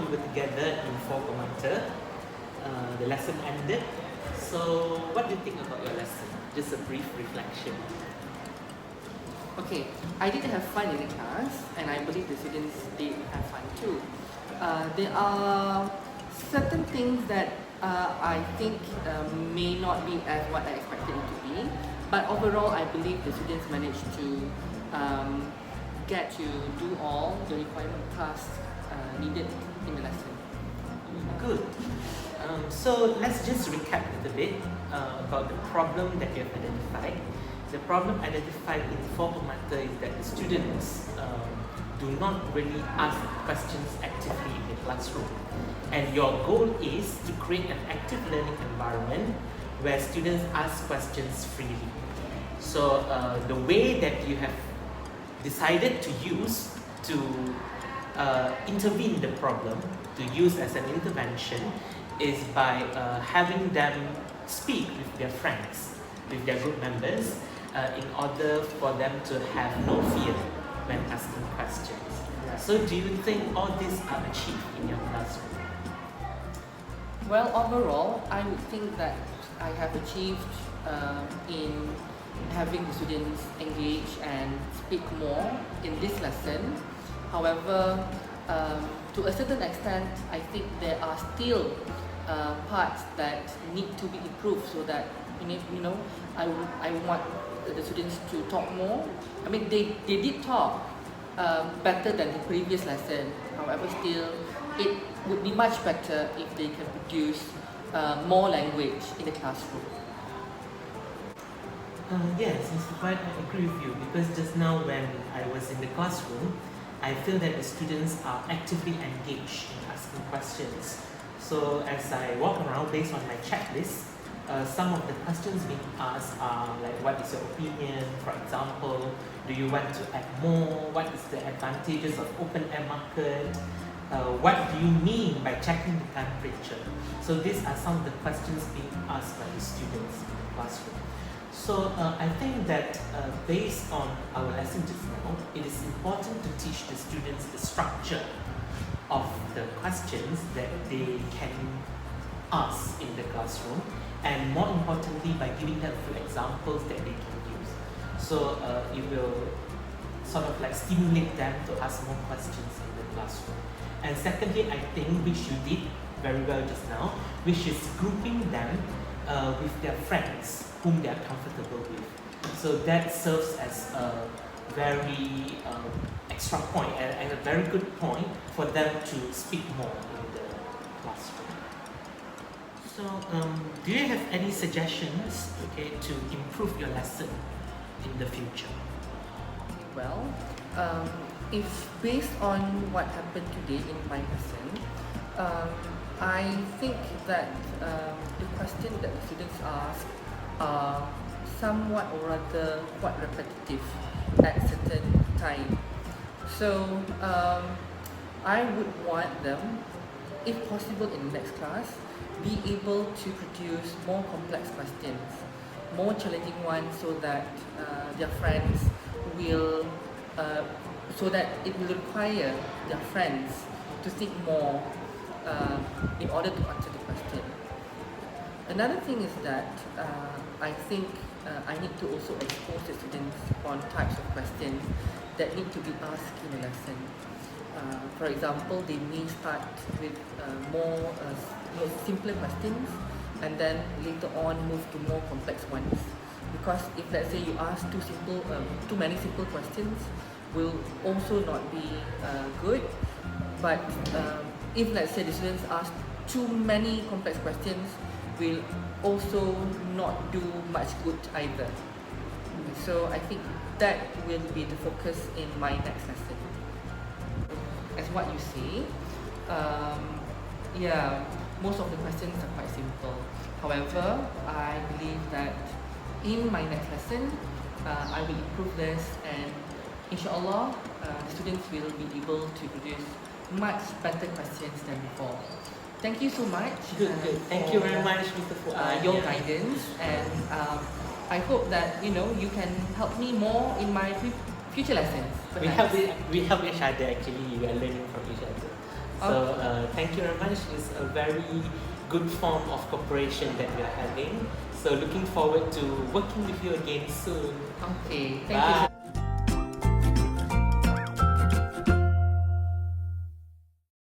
we were together in 4 Panita. The lesson ended. So what do you think about your lesson? Just a brief reflection. Okay, I did have fun in the class, and I believe the students did have fun too. There are certain things that I think may not be as what I expected it to be, but overall I believe the students managed to get to do all the requirement tasks needed in the lesson. Good. So let's just recap a little bit about the problem that you have identified. The problem identified in 4 Panita is that the students do not really ask questions actively in the classroom. And your goal is to create an active learning environment where students ask questions freely. So the way that you have decided to use to intervene the problem, to use as an intervention, is by having them speak with their friends, with their group members, in order for them to have no fear when asking questions. So do you think all these are achieved in your classroom? Well, overall, I would think that I have achieved in having the students engage and speak more in this lesson. However, to a certain extent, I think there are still parts that need to be improved so that I want the students to talk more. I mean, they did talk better than the previous lesson. However, still, it would be much better if they can produce more language in the classroom. Yes, Mr. White, I agree with you, because just now when I was in the classroom, I feel that the students are actively engaged in asking questions. So as I walk around based on my checklist, some of the questions being asked are like, what is your opinion? For example, do you want to add more? What is the advantages of open air market? What do you mean by checking the temperature? So these are some of the questions being asked by the students in the classroom. So I think that based on our lesson just now, it is important to teach the students the structure of the questions that they can ask in the classroom, and more importantly by giving them a few examples that they can use. So it will sort of like stimulate them to ask more questions in the classroom. And secondly, I think, which you did very well just now, which is grouping them with their friends whom they are comfortable with. So that serves as a very extra point and a very good point for them to speak more in the classroom. So do you have any suggestions, okay, to improve your lesson in the future? Well, if based on what happened today in my lesson, I think that the questions that the students ask are somewhat or rather quite repetitive at certain time. So I would want them, if possible in the next class, be able to produce more complex questions, more challenging ones, so that their friends will, so that it will require their friends to think more in order to answer the question. Another thing is that I think I need to also expose the students on types of questions that need to be asked in a lesson. For example, they may start with more simpler questions and then later on move to more complex ones. Because if let's say you ask too many simple questions, will also not be good. But if let's say the students ask too many complex questions, will also not do much good either. So I think that will be the focus in my next lesson. As what you see, yeah, most of the questions are quite simple. However, I believe that in my next lesson, I will improve this, and inshallah, the students will be able to produce much better questions than before. Thank you so much. Good. Thank you very much, Mr. Fuad. Your guidance, and I hope that you can help me more in my future lessons. We help each other actually. We are learning from each other. So thank you very much. It's a very good form of cooperation that we are having. So looking forward to working with you again soon. Okay, thank you so